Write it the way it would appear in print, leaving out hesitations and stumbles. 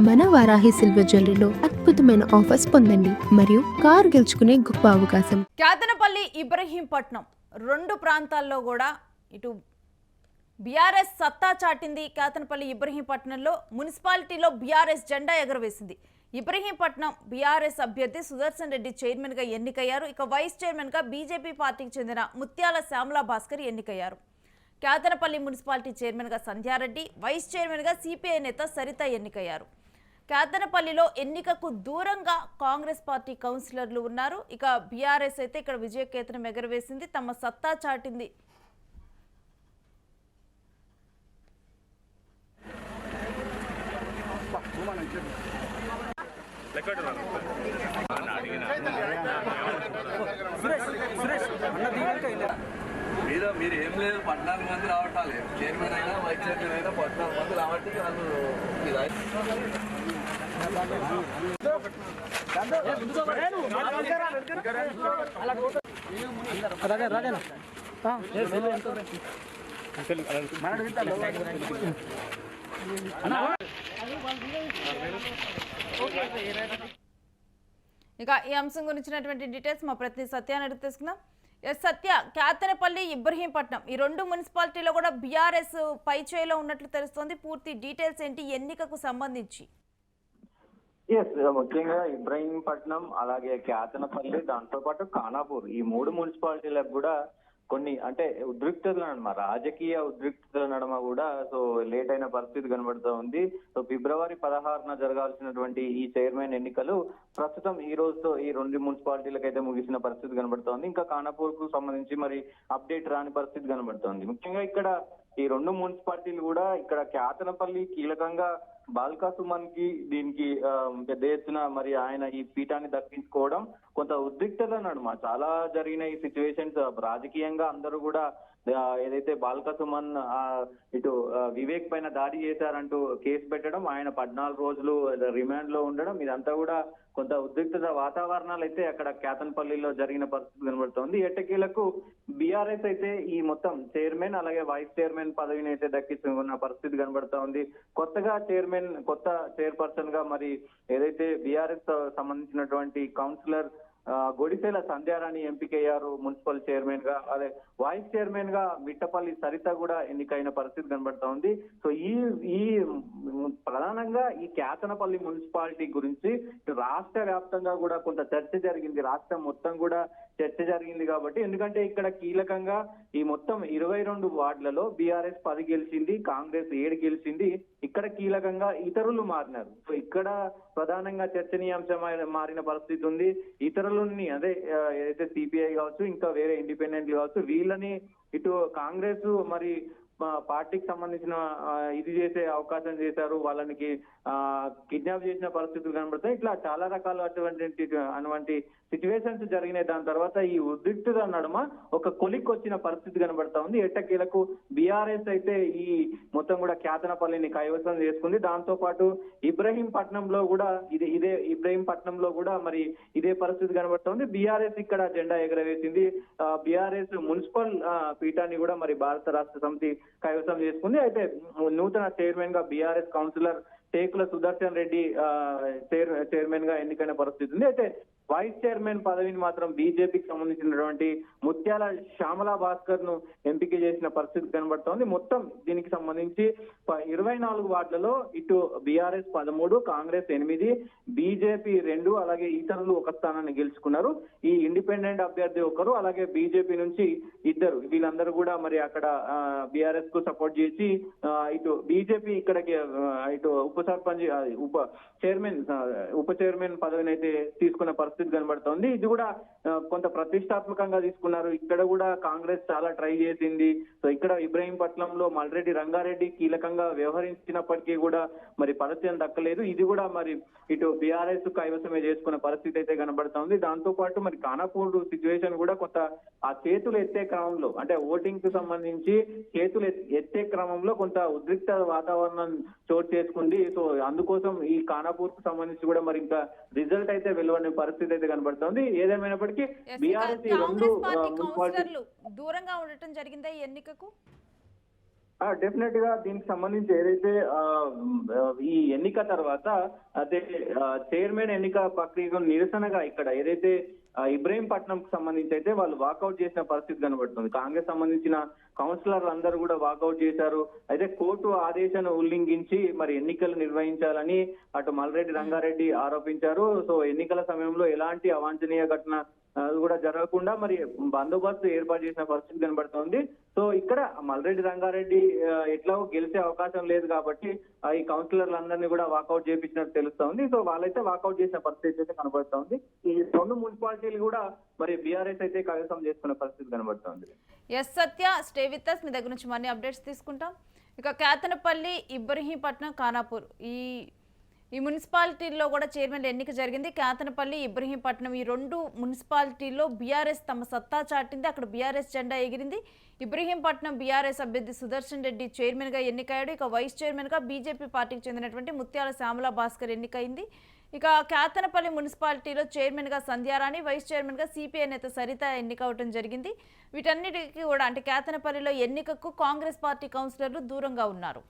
మన వారాహి సిల్వర్ జ్యువెలరీలో అద్భుతమైన ఆఫర్స్ పొందండి మరియు కారు గెలుచుకునే గొప్ప అవకాశం. కేతనపల్లి ఇబ్రహీంపట్నం రెండు ప్రాంతాల్లో కూడా ఇటు బీఆర్ఎస్ సత్తా చాటింది. కేతనపల్లి ఇబ్రహీంపట్నంలో మున్సిపాలిటీలో బీఆర్ఎస్ జెండా ఎగరవేసింది. ఇబ్రహీంపట్నం బీఆర్ఎస్ అభ్యర్థి సుదర్శన్ రెడ్డి చైర్మన్ గా ఎన్నికయ్యారు. ఇక వైస్ చైర్మన్ గా బీజేపీ పార్టీకి చెందిన ముత్యాల శ్యామలా భాస్కర్ ఎన్నికయ్యారు. కేతనపల్లి మున్సిపాలిటీ చైర్మన్ గా సంధ్యారెడ్డి, వైస్ చైర్మన్ గా సిపిఐ నేత సరిత ఎన్నికయ్యారు. కేతనపల్లిలో ఎన్నికకు దూరంగా కాంగ్రెస్ పార్టీ కౌన్సిలర్లు ఉన్నారు. ఇక బీఆర్ఎస్ అయితే ఇక్కడ విజయకేతనం ఎగరవేసింది, తమ సత్తా చాటింది. మీరు ఏం లేదు 14 మంది రావటాలి. చైర్మన్ అయినా వైస్ చైర్మన్ అయినా 14 మంది రావట్టి వాళ్ళు ఇక ఈ అంశం గురించినటువంటి డీటెయిల్స్ మా ప్రతినిధి సత్యాన్ని అడిగి తెలుసుకుందాం. సత్య, కేతనపల్లి ఇబ్రహీంపట్నం ఈ రెండు మున్సిపాలిటీలో కూడా బీఆర్ఎస్ పై చేయిలో ఉన్నట్లు తెలుస్తోంది. పూర్తి డీటెయిల్స్ ఏంటి ఎన్నికకు సంబంధించి? ముఖ్యంగా ఇబ్రహీంపట్నం అలాగే కేతనపల్లి, దాంతో పాటు ఖానాపూర్, ఈ మూడు మున్సిపాలిటీలకు కూడా కొన్ని అంటే ఉద్రిక్తతల నడమ, రాజకీయ ఉద్రిక్తతల నడమ కూడా సో లేట్ అయిన పరిస్థితి కనబడుతూ ఉంది. సో ఫిబ్రవరి 16న జరగాల్సినటువంటి ఈ చైర్మన్ ఎన్నికలు ప్రస్తుతం ఈ రోజుతో ఈ రెండు మున్సిపాలిటీలకు అయితే ముగిసిన పరిస్థితి కనబడుతోంది. ఇంకా ఖానాపూర్ కు సంబంధించి మరి అప్డేట్ రాని పరిస్థితి కనబడుతోంది. ముఖ్యంగా ఇక్కడ ఈ రెండు మున్సిపాలిటీలు కూడా ఇక్కడ కేతనపల్లి కీలకంగా బాల్కా సుమన్ కి దీనికి పెద్ద ఎత్తున మరి ఆయన ఈ పీఠాన్ని దక్కించుకోవడం కొంత ఉద్రిక్తత నడుమ చాలా జరిగిన ఈ సిచ్యువేషన్స్ రాజకీయంగా అందరూ కూడా ఏదైతే బాల్కా సుమన్ ఇటు వివేక్ పైన దాడి చేశారంటూ కేసు పెట్టడం, ఆయన 14 రోజులు రిమాండ్ లో ఉండడం, ఇదంతా కూడా కొంత ఉద్రిక్తత వాతావరణాలు అయితే అక్కడ కేతనపల్లిలో జరిగిన పరిస్థితి కనబడుతోంది. ఎట్టకేలకు బీఆర్ఎస్ అయితే ఈ మొత్తం చైర్మన్ అలాగే వైస్ చైర్మన్ పదవిని అయితే దక్కించుకున్న పరిస్థితి కనబడుతూ ఉంది. కొత్తగా కొత్త చైర్పర్సన్ గా మరి ఏదైతే బీఆర్ఎస్ సంబంధించినటువంటి కౌన్సిలర్ గొడిసెల సంధ్యారాణి ఎంపికయ్యారు మున్సిపల్ చైర్మన్ గా. అదే వైస్ చైర్మన్ గా మిట్టపల్లి సరిత కూడా ఎన్నికైన పరిస్థితి కనబడతా ఉంది. సో ఈ ప్రధానంగా ఈ కేతనపల్లి మున్సిపాలిటీ గురించి రాష్ట్ర వ్యాప్తంగా కూడా కొంత చర్చ జరిగింది, రాష్ట్రం మొత్తం కూడా చర్చ జరిగింది. కాబట్టి ఎందుకంటే ఇక్కడ కీలకంగా ఈ మొత్తం 22 వార్డులలో బీఆర్ఎస్ 10 గెలిచింది, కాంగ్రెస్ 7 గెలిచింది. ఇక్కడ కీలకంగా ఇతరులు మారినారు. సో ఇక్కడ ప్రధానంగా చర్చనీయాంశమైన మారిన పరిస్థితి ఉంది. ఇతరులని అదే ఏదైతే సిపిఐ కావచ్చు, ఇంకా వేరే ఇండిపెండెంట్ కావచ్చు, వీళ్ళని ఇటు కాంగ్రెస్ మరి పార్టీకి సంబంధించిన ఇది చేసే అవకాశం చేశారు, వాళ్ళకి కిడ్నాప్ చేసిన పరిస్థితులు కనబడతాయి. ఇట్లా చాలా రకాల అటువంటి సిచ్యువేషన్స్ జరిగినాయి. దాని తర్వాత ఈ ఉద్రిక్తత నడుమ ఒక కొలిక్ వచ్చిన పరిస్థితి కనబడతా ఉంది. ఎట్టకేలకు బీఆర్ఎస్ అయితే ఈ మొత్తం కూడా కేతనపల్లిని కైవసం చేసుకుంది. దాంతో పాటు ఇబ్రహీంపట్నంలో కూడా ఇబ్రహీంపట్నంలో కూడా మరి ఇదే పరిస్థితి కనబడుతోంది. బీఆర్ఎస్ ఇక్కడ జెండా ఎగరవేసింది. బీఆర్ఎస్ మున్సిపల్ పీఠాన్ని కూడా మరి భారత రాష్ట్ర సమితి కైవసం చేసుకుంది. అయితే నూతన చైర్మన్ గా BRS councillor టేకుల Sudarshan Reddy chairman గా ఎన్నికైన పరిస్థితి ఉంది. అయితే వైస్ చైర్మన్ పదవిని మాత్రం బీజేపీకి సంబంధించినటువంటి ముత్యాల శ్యామలా భాస్కర్ ను ఎంపిక చేసిన పరిస్థితి కనబడుతోంది. మొత్తం దీనికి సంబంధించి 24 వార్డులలో ఇటు బీఆర్ఎస్ 13, కాంగ్రెస్ 8, బీజేపీ 2, అలాగే ఇతరులు 1 స్థానాన్ని గెలుచుకున్నారు. ఈ ఇండిపెండెంట్ అభ్యర్థి 1, అలాగే బీజేపీ నుంచి 2, వీళ్ళందరూ కూడా మరి అక్కడ బీఆర్ఎస్ కు సపోర్ట్ చేసి ఇటు బీజేపీ ఇక్కడికి ఇటు ఉప చైర్మన్ పదవిని అయితే తీసుకున్న పరిస్థితి కనబడుతోంది. ఇది కూడా కొంత ప్రతిష్టాత్మకంగా తీసుకున్నారు. ఇక్కడ కూడా కాంగ్రెస్ చాలా ట్రై చేసింది. సో ఇక్కడ ఇబ్రహీంపట్నంలో మల్రెడ్డి రంగారెడ్డి కీలకంగా వ్యవహరించినప్పటికీ కూడా మరి పరిచయం దక్కలేదు. ఇది కూడా మరి ఇటు బీఆర్ఎస్ కైవసమే చేసుకున్న పరిస్థితి అయితే కనబడుతోంది. దాంతో పాటు మరి ఖానాపూర్ సిచ్యువేషన్ కూడా కొంత ఆ చేతులు ఎత్తే క్రమంలో అంటే ఓటింగ్ కు సంబంధించి చేతులు ఎత్తే క్రమంలో కొంత ఉద్రిక్త వాతావరణం చోటు చేసుకుంది. సో అందుకోసం ఈ ఖానాపూర్ కు సంబంధించి కూడా మరి ఇంకా రిజల్ట్ అయితే వెలువడే పరిస్థితి అయితే కనబడుతోంది. ఏదేమైనప్పటికీ బీఆర్ఎస్ దూరంగా ఉండటం జరిగిందా ఈ ఎన్నికకు? డెఫినెట్ గా దీనికి సంబంధించి ఏదైతే ఈ ఎన్నిక తర్వాత అదే చైర్మన్ ఎన్నిక ప్రక్రియకు నిరసనగా ఇక్కడ ఏదైతే ఇబ్రహీంపట్నం కు సంబంధించి అయితే వాళ్ళు వాకౌట్ చేసిన పరిస్థితి కనబడుతుంది. కాంగ్రెస్ సంబంధించిన కౌన్సిలర్లు అందరూ కూడా వాకౌట్ చేశారు. అయితే కోర్టు ఆదేశాన్ని ఉల్లంఘించి మరి ఎన్నికలు నిర్వహించాలని అటు మల్రెడ్డి రంగారెడ్డి ఆరోపించారు. సో ఎన్నికల సమయంలో ఎలాంటి అవాంఛనీయ ఘటన కూడా జరగకుండా మరి బందోబస్తు ఏర్పాటు చేసిన పరిస్థితి కనబడుతోంది. సో ఇక్కడ మల్రెడ్డి రంగారెడ్డి ఎట్లా గెలిచే అవకాశం లేదు కాబట్టి ఈ కౌన్సిలర్లందరినీ కూడా వాకౌట్ చేయించినట్టు తెలుస్తోంది. సో వాళ్ళైతే వాకౌట్ చేసిన పరిస్థితి అయితే కనబడుతోంది. ఈ 2 మున్సిపాలిటీలు కూడా మరి బీఆర్ఎస్ అయితే కైవసం చేసుకున్న పరిస్థితి కనబడుతోంది. Yes Satya, stay with us. మీ దగ్గర నుంచి మరిన్ని అప్డేట్స్ తీసుకుంటాం. ఇక కేతనపల్లి, ఇబ్రహీంపట్నం, ఖానాపూర్ ఈ మున్సిపాలిటీల్లో కూడా చైర్మన్ ఎన్నిక జరిగింది. కేతనపల్లి, ఇబ్రహీంపట్నం ఈ 2 మున్సిపాలిటీల్లో బీఆర్ఎస్ తమ సత్తా చాటింది. అక్కడ బీఆర్ఎస్ జెండా ఎగిరింది. ఇబ్రహీంపట్నం బీఆర్ఎస్ అభ్యర్థి సుదర్శన్ రెడ్డి చైర్మన్గా ఎన్నికయ్యాడు. ఇక వైస్ చైర్మన్గా బీజేపీ పార్టీకి చెందినటువంటి ముత్యాల శ్యామలా భాస్కర్ ఎన్నికైంది. ఇక కేతనపల్లి మున్సిపాలిటీలో చైర్మన్గా సంధ్యారాణి, వైస్ చైర్మన్గా సిపిఐ నేత సరిత ఎన్నికవటం జరిగింది. వీటన్నిటికీ కూడా అంటే కేతనపల్లిలో ఎన్నికకు కాంగ్రెస్ పార్టీ కౌన్సిలర్లు దూరంగా ఉన్నారు.